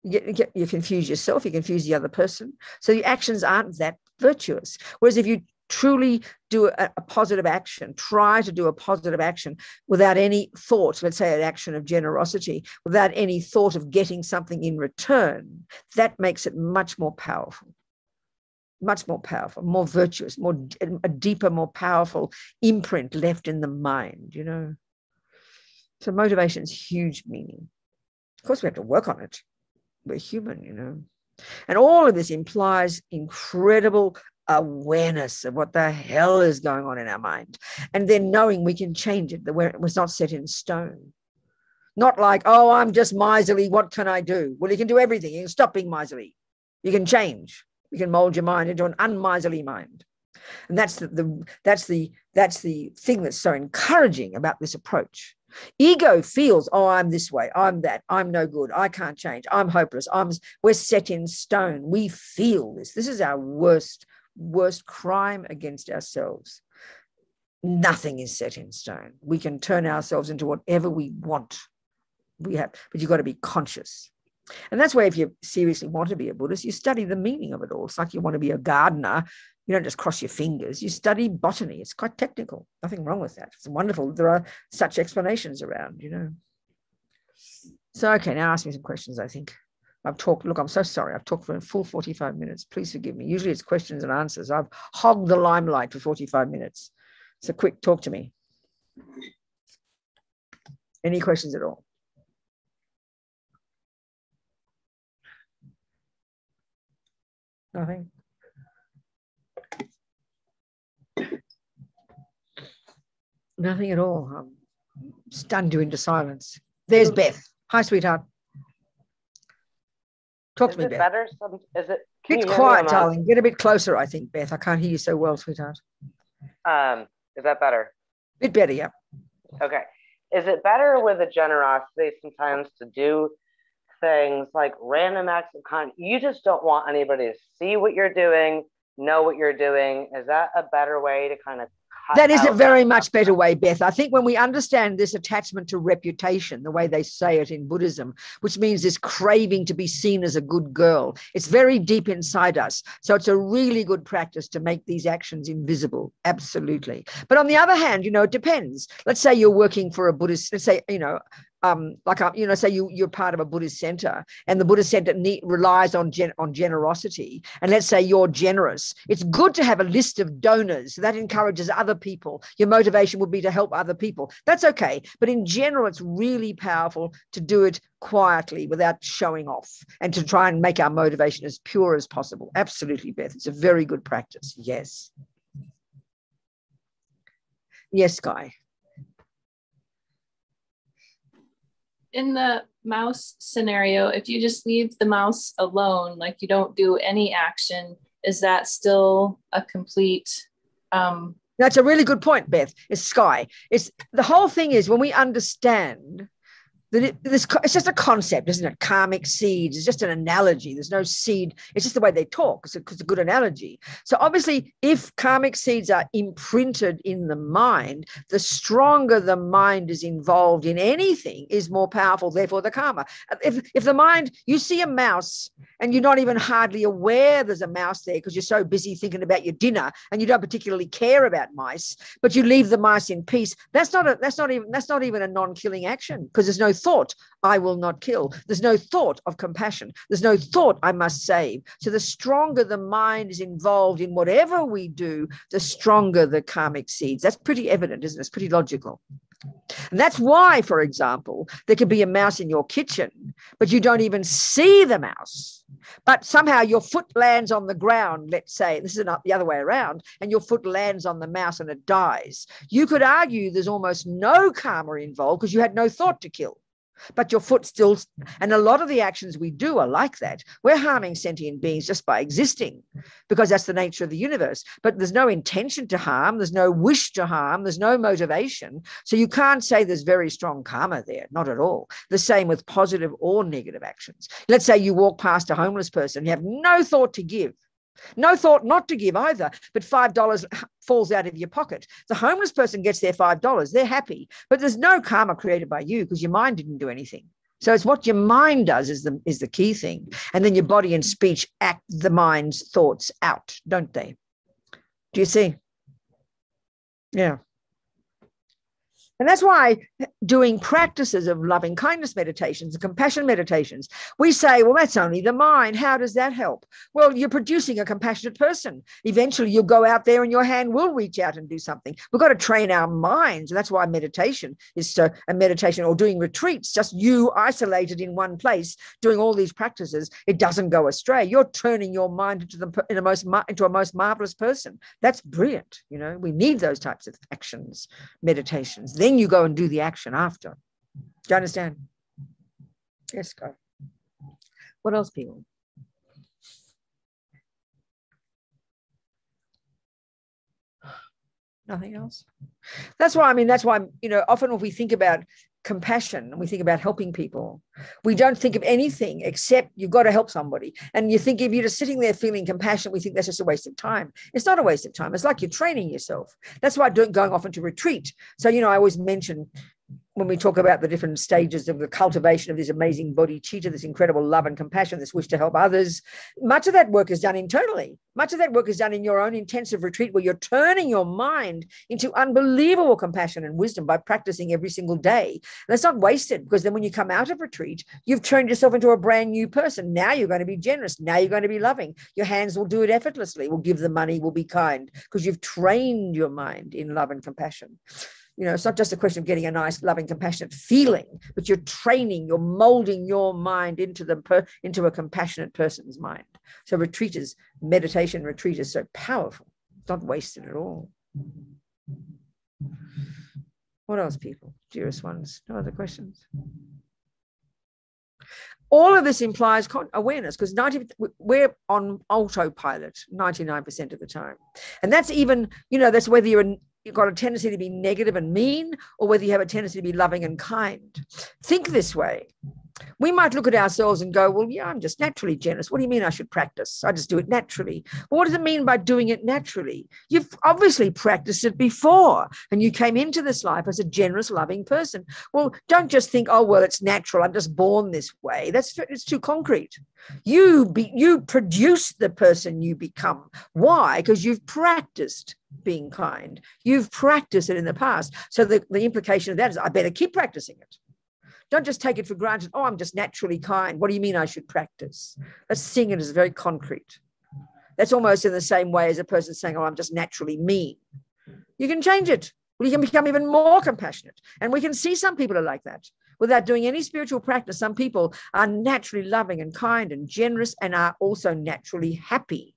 You confuse yourself, you confuse the other person. So your actions aren't that virtuous. Whereas if you truly do a positive action, try to do a positive action without any thought, let's say an action of generosity, without any thought of getting something in return, that makes it much more powerful, more virtuous, a deeper, more powerful imprint left in the mind, So motivation is huge meaning. Of course, we have to work on it. We're human, And all of this implies incredible awareness of what the hell is going on in our mind. And then knowing we can change it, that it was not set in stone. Not like, oh, I'm just miserly, what can I do? Well, you can do everything. You can stop being miserly. You can change. You can mold your mind into an unmiserly mind. And that's the thing that's so encouraging about this approach. Ego feels, oh, I'm this way, I'm that, I'm no good, I can't change, I'm hopeless, we're set in stone. We feel this. This is our worst crime against ourselves. Nothing is set in stone. We can turn ourselves into whatever we want. But you've got to be conscious. And that's why if you seriously want to be a Buddhist, you study the meaning of it all. It's like you want to be a gardener. You don't just cross your fingers. You study botany. It's quite technical. Nothing wrong with that. It's wonderful. There are such explanations around, So, okay, now ask me some questions, I think. I've talked, look, I'm so sorry. I've talked for a full 45 minutes. Please forgive me. Usually it's questions and answers. I've hogged the limelight for 45 minutes. So quick, talk to me. Any questions at all? Nothing? Nothing at all. I'm stunned you into silence. There's Beth. Hi, sweetheart. Talk to me, Beth. Better? It's quiet, darling. Get a bit closer, I think, Beth. I can't hear you so well, sweetheart. Is that better? Bit better, yeah. Okay. Is it better with a generosity sometimes to do things like random acts of kindness? You just don't want anybody to see what you're doing, know what you're doing. Is that a better way to kind of That is a very much better way, Beth. I think when we understand this attachment to reputation, the way they say it in Buddhism, which means this craving to be seen as a good girl, it's very deep inside us. So it's a really good practice to make these actions invisible. Absolutely. But on the other hand, it depends. Let's say you're working for a Buddhist, let's say, say you're part of a Buddhist center, and the Buddhist center relies on generosity. And let's say you're generous. It's good to have a list of donors. That encourages other people. Your motivation would be to help other people. That's okay. But in general, it's really powerful to do it quietly without showing off, and to try and make our motivation as pure as possible. Absolutely, Beth. It's a very good practice. Yes. Yes, Guy. In the mouse scenario, if you just leave the mouse alone, like you don't do any action, is that still a complete That's a really good point, Beth. It's sky. It's the whole thing is when we understand that it's just a concept, isn't it? Karmic seeds. It's just an analogy. There's no seed. It's just the way they talk. It's a good analogy. So obviously, if karmic seeds are imprinted in the mind, the stronger the mind is involved in anything is more powerful, therefore the karma. If the mind, you see a mouse and you're not even hardly aware there's a mouse there because you're so busy thinking about your dinner and you don't particularly care about mice, but you leave the mice in peace, that's not even a non-killing action, because there's no thought, I will not kill. There's no thought of compassion. There's no thought, I must save. So the stronger the mind is involved in whatever we do, the stronger the karmic seeds. That's pretty evident, isn't it? It's pretty logical. And that's why, for example, there could be a mouse in your kitchen, but you don't even see the mouse. But somehow your foot lands on the ground, let's say, this is not the other way around, and your foot lands on the mouse and it dies. You could argue there's almost no karma involved because you had no thought to kill. But your foot still, and a lot of the actions we do are like that. We're harming sentient beings just by existing because that's the nature of the universe. But there's no intention to harm. There's no wish to harm. There's no motivation. So you can't say there's very strong karma there. Not at all. The same with positive or negative actions. Let's say you walk past a homeless person. You have no thought to give. No thought not to give either, but $5 falls out of your pocket. The homeless person gets their $5. They're happy, but there's no karma created by you because your mind didn't do anything. So it's what your mind does is the key thing. And then your body and speech act the mind's thoughts out, don't they? Do you see? Yeah. And that's why doing practices of loving kindness meditations and compassion meditations, we say, well, that's only the mind. How does that help? Well, you're producing a compassionate person. Eventually, you'll go out there and your hand will reach out and do something. We've got to train our minds. And that's why meditation is a meditation, or doing retreats, just you isolated in one place, doing all these practices. It doesn't go astray. You're turning your mind into a most marvelous person. That's brilliant. You know, we need those types of actions, meditations. Then you go and do the action after. Do you understand? Yes, go. What else, people? Nothing else? That's why, you know, often when we think about compassion and we think about helping people, we don't think of anything except you've got to help somebody. And you think if you're just sitting there feeling compassion, we think that's just a waste of time. It's not a waste of time. It's like you're training yourself. That's why going off into retreat. So, you know, I always mention when we talk about the different stages of the cultivation of this amazing bodhicitta, this incredible love and compassion, this wish to help others, much of that work is done internally. Much of that work is done in your own intensive retreat where you're turning your mind into unbelievable compassion and wisdom by practicing every single day. And that's not wasted, because then when you come out of retreat, you've turned yourself into a brand new person. Now you're going to be generous. Now you're going to be loving. Your hands will do it effortlessly, will give the money, will be kind, because you've trained your mind in love and compassion. You know, it's not just a question of getting a nice, loving, compassionate feeling, but you're training, you're molding your mind into a compassionate person's mind. So meditation retreat is so powerful. It's not wasted at all. What else, people? Dearest ones, no other questions? All of this implies awareness, because we're on autopilot 99% of the time. And that's even, you know, that's whether you've got a tendency to be negative and mean, or whether you have a tendency to be loving and kind. Think this way. We might look at ourselves and go, well, yeah, I'm just naturally generous. What do you mean I should practice? I just do it naturally. Well, what does it mean by doing it naturally? You've obviously practiced it before, and you came into this life as a generous, loving person. Well, don't just think, oh, well, it's natural. I'm just born this way. It's too concrete. You produce the person you become. Why? Because you've practiced being kind. You've practiced it in the past. So the implication of that is I better keep practicing it. Don't just take it for granted. Oh, I'm just naturally kind. What do you mean I should practice? That's seeing it as very concrete. That's almost in the same way as a person saying, oh, I'm just naturally mean. You can change it. Well, you can become even more compassionate. And we can see some people are like that. Without doing any spiritual practice, some people are naturally loving and kind and generous and are also naturally happy.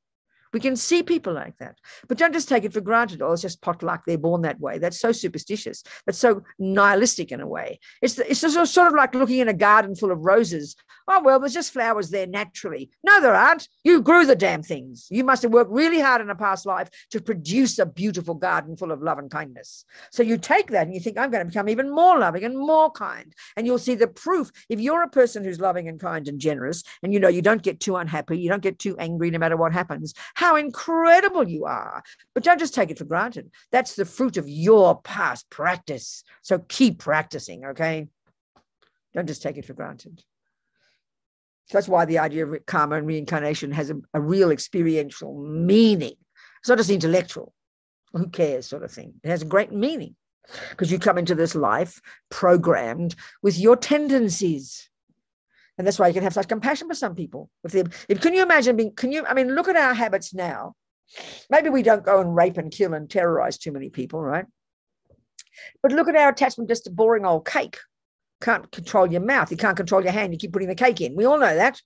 We can see people like that. But don't just take it for granted. Oh, it's just potluck. They're born that way. That's so superstitious. That's so nihilistic in a way. It's just sort of like looking in a garden full of roses. Oh, well, there's just flowers there naturally. No, there aren't. You grew the damn things. You must have worked really hard in a past life to produce a beautiful garden full of love and kindness. So you take that and you think, I'm going to become even more loving and more kind. And you'll see the proof. If you're a person who's loving and kind and generous, and you know, you don't get too unhappy, you don't get too angry no matter what happens, how incredible you are. But don't just take it for granted. That's the fruit of your past practice. So keep practicing, okay? Don't just take it for granted. So that's why the idea of karma and reincarnation has a real experiential meaning. It's not just intellectual, who cares sort of thing. It has a great meaning because you come into this life programmed with your tendencies. And that's why you can have such compassion for some people. Can you imagine look at our habits now. Maybe we don't go and rape and kill and terrorize too many people, right? But look at our attachment just to boring old cake. Can't control your mouth. You can't control your hand. You keep putting the cake in. We all know that.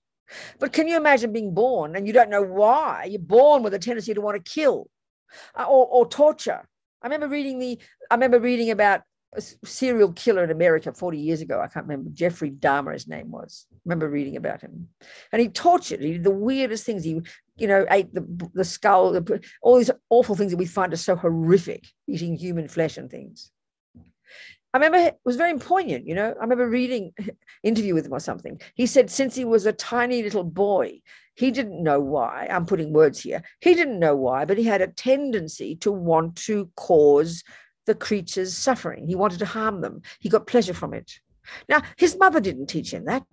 But can you imagine being born and you don't know why? You're born with a tendency to want to kill or torture. I remember reading about a serial killer in America 40 years ago. I can't remember. Jeffrey Dahmer, his name was. I remember reading about him. And he tortured. He did the weirdest things. He, ate the skull, all these awful things that we find are so horrific, eating human flesh and things. I remember it was very poignant, I remember reading an interview with him or something. He said since he was a tiny little boy, he didn't know why. I'm putting words here. He didn't know why, but he had a tendency to want to cause the creatures suffering. He wanted to harm them. He got pleasure from it. Now, his mother didn't teach him that.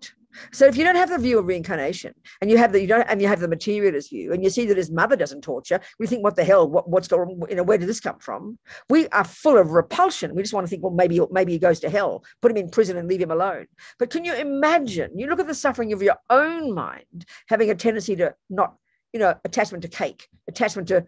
So if you don't have the view of reincarnation and you have the materialist view and you see that his mother doesn't torture, we think, what the hell, what's going on, where did this come from? We are full of repulsion. We just want to think, well, maybe he goes to hell, put him in prison and leave him alone. But can you imagine, you look at the suffering of your own mind, having a tendency to not, attachment to cake, attachment to,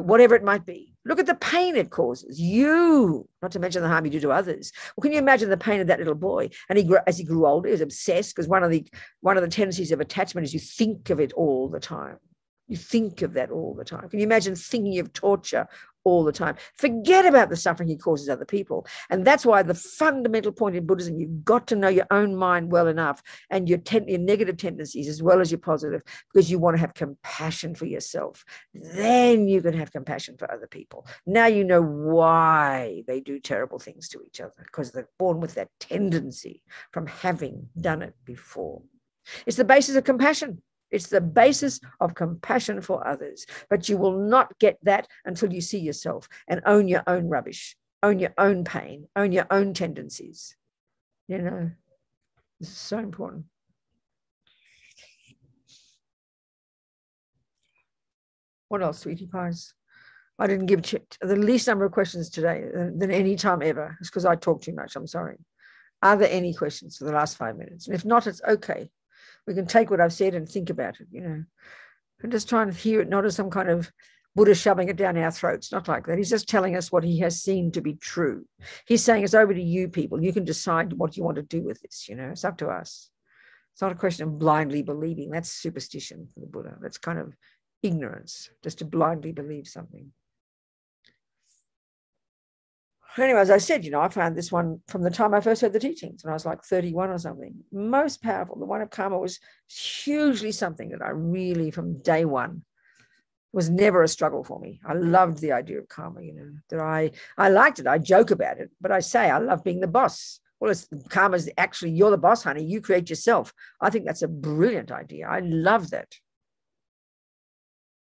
whatever it might be. Look at the pain it causes you, not to mention the harm you do to others. Well, can you imagine the pain of that little boy? And as he grew older, he was obsessed because one of the tendencies of attachment is you think of it all the time. You think of that all the time. Can you imagine thinking of torture all the time? Forget about the suffering he causes other people. And that's why the fundamental point in Buddhism, you've got to know your own mind well enough and your negative tendencies as well as your positive, because you want to have compassion for yourself. Then you can have compassion for other people. Now you know why they do terrible things to each other, because they're born with that tendency from having done it before. It's the basis of compassion. It's the basis of compassion for others. But you will not get that until you see yourself and own your own rubbish, own your own pain, own your own tendencies. This is so important. What else, sweetie pies? I didn't give the least number of questions today than any time ever. It's because I talk too much. I'm sorry. Are there any questions for the last 5 minutes? And if not, it's okay. We can take what I've said and think about it, and just try and hear it, not as some kind of Buddha shoving it down our throats, not like that. He's just telling us what he has seen to be true. He's saying it's over to you people. You can decide what you want to do with this, it's up to us. It's not a question of blindly believing. That's superstition for the Buddha. That's kind of ignorance, just to blindly believe something. Anyway, as I said, I found this one from the time I first heard the teachings when I was like 31 or something. Most powerful. The one of karma was hugely something that I really, from day one, was never a struggle for me. I loved the idea of karma, that I liked it. I joke about it, but I say I love being the boss. Well, karma's actually, you're the boss, honey. You create yourself. I think that's a brilliant idea. I love that.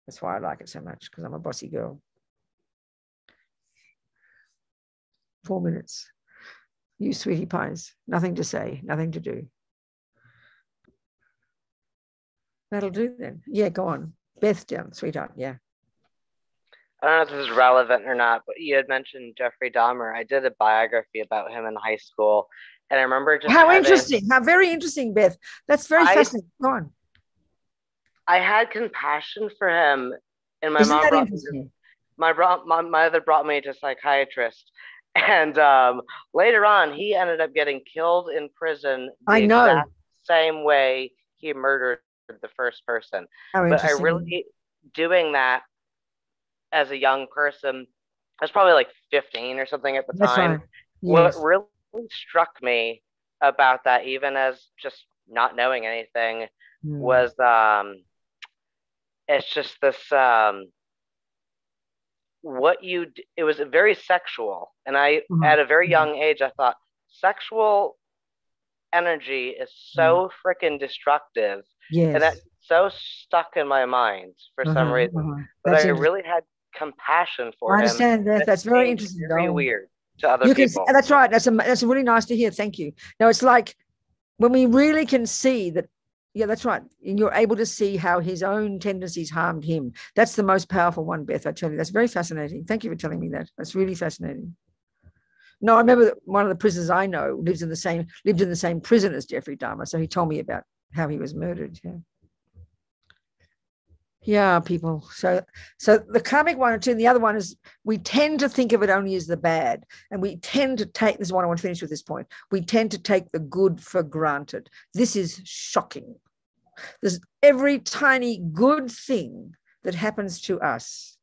That's why I like it so much, because I'm a bossy girl. 4 minutes. You sweetie pies. Nothing to say, nothing to do. That'll do then. Yeah, go on. Beth down, sweetheart. Yeah. I don't know if this is relevant or not, but you had mentioned Jeffrey Dahmer. I did a biography about him in high school. And I remember just interesting. How very interesting, Beth. That's very fascinating. Go on. I had compassion for him. And my mother brought me to a psychiatrist. And later on, he ended up getting killed in prison the exact same way he murdered the first person. But I really doing that as a young person, I was probably like 15 or something at the That's time. right. What Yes. really struck me about that, even as just not knowing anything, was it's just this it was very sexual, and I at a very young age I thought sexual energy is so freaking destructive, and that so stuck in my mind for some reason. But I really had compassion for him. I understand that. That's very interesting. Very weird to other people. That's right. That's really nice to hear. Thank you. Now it's like when we really can see that. Yeah, that's right. And you're able to see how his own tendencies harmed him. That's the most powerful one, Beth. I tell you, that's very fascinating. Thank you for telling me that. That's really fascinating. No, I remember that one of the prisoners I know lived in the same prison as Jeffrey Dahmer. So he told me about how he was murdered. Yeah. Yeah, people. So the karmic one, and the other one is we tend to think of it only as the bad, and we tend to take, this is what I want to finish with this point, we tend to take the good for granted. This is shocking. There's every tiny good thing that happens to us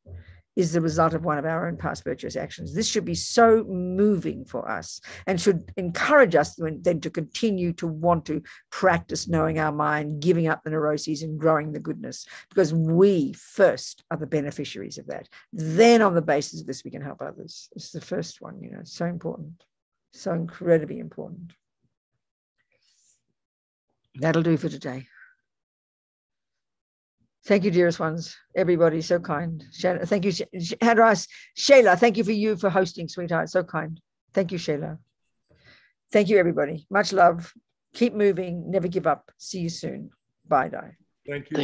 is the result of one of our own past virtuous actions. This should be so moving for us and should encourage us then to continue to want to practice knowing our mind, giving up the neuroses and growing the goodness, because we first are the beneficiaries of that. Then on the basis of this, we can help others. This is the first one, so important, so incredibly important. That'll do for today. Thank you, dearest ones. Everybody, so kind. Thank you. Shayla, thank you for hosting, sweetheart. So kind. Thank you, Shayla. Thank you, everybody. Much love. Keep moving. Never give up. See you soon. Bye, Di. Thank you.